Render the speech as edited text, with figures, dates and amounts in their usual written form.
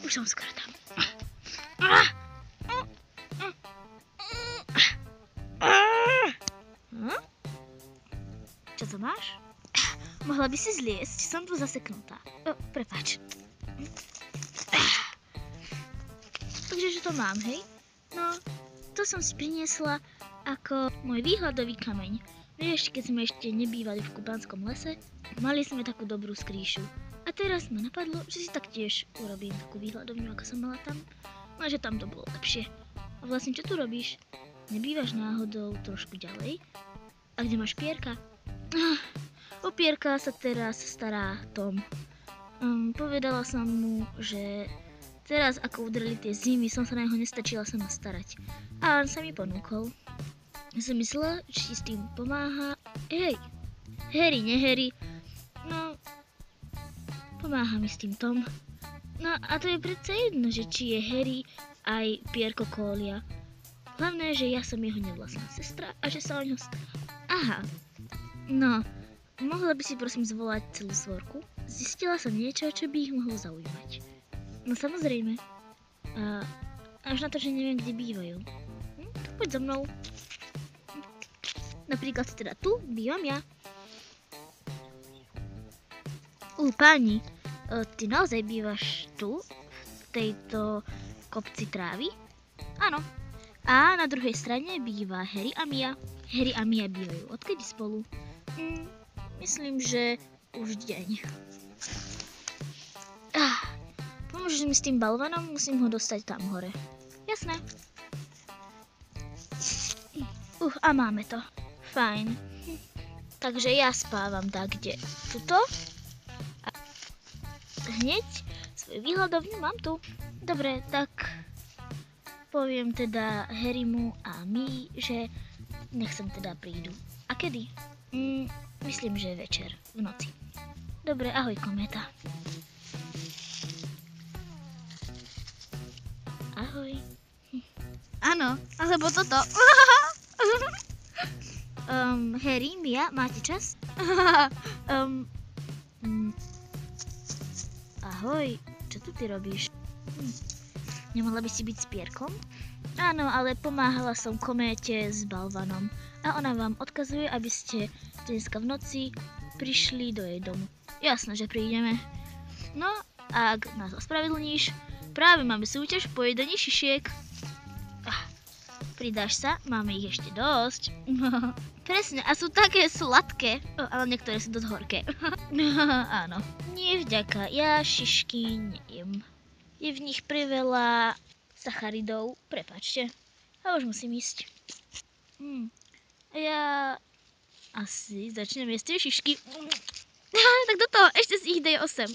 Už som skoro tam. Čo to máš? Mohla by si zliesť, som tu zaseknutá. Prepáč. Takže že to mám, hej? No, to som si priniesla ako môj výhľadový kameň. Vieš, keď sme ešte nebývali v kubánskom lese, mali sme takú dobrú skrýšu. A teraz ma napadlo, že si taktiež urobím takú výhľadovňu, ako som mala tam. Lenže tam to bolo lepšie. A vlastne čo tu robíš? Nebývaš náhodou trošku ďalej? A kde máš Pierka? O Pierka sa teraz stará Tom. Povedala som mu, že teraz ako udreli tie zimy, som sa na neho nestačila sama starať. A on sa mi ponúkol. Som myslela, že si s tým pomáha. Hej, Harry, ne Harry. No, pomáha mi s tým Tom. No a to je predsa jedno, že či je Harry aj Pierko Kólia. Hlavné, že ja som jeho nevlastná sestra a že sa o ňo stará. Aha, no, mohla by si prosím zvolať celú svorku? Zistila som niečo, čo by ich mohlo zaujímať. No samozrejme. Až na to, že neviem, kde bývajú. Poď za mnou. Napríklad teda tu bývam ja. Páni, ty naozaj bývaš tu, v tejto kopci trávy? Áno. A na druhej strane býva Harry a Mia. Harry a Mia bývajú odkedy spolu? Myslím, že už deň. Pomôžeš mi s tým balvanom? Musím ho dostať tam hore. Jasné. A máme to. Fajn. Takže ja spávam tak, kde? Tuto? A hneď svoju výhľadovňu mám tu. Dobre, tak poviem teda Harrymu a Mii, že nech sem teda prídu. A kedy? Myslím, že večer, v noci. Dobre, ahoj kométa. Ahoj. Áno, alebo toto. Harry, Mia, máte čas? Ahoj, čo tu ty robíš? Nemohla by si byť s Pierkom? Áno, ale pomáhala som kométe s balvanom a ona vám odkazuje, aby ste dneska v noci prišli do jej domu. Jasné, že prídeme. No, ak nás ospravedlníš, práve máme súťaž v pojedení šišiek. Pridáš sa? Máme ich ešte dosť. Presne, a sú také sladké, ale niektoré sú dosť horké. Áno. Nie vďaka, ja šišky nejem. Je v nich priveľa sacharidov, prepáčte. A už musím ísť. Ja asi začnem jesť tie šišky. Tak do toho, ešte si ich dej 8.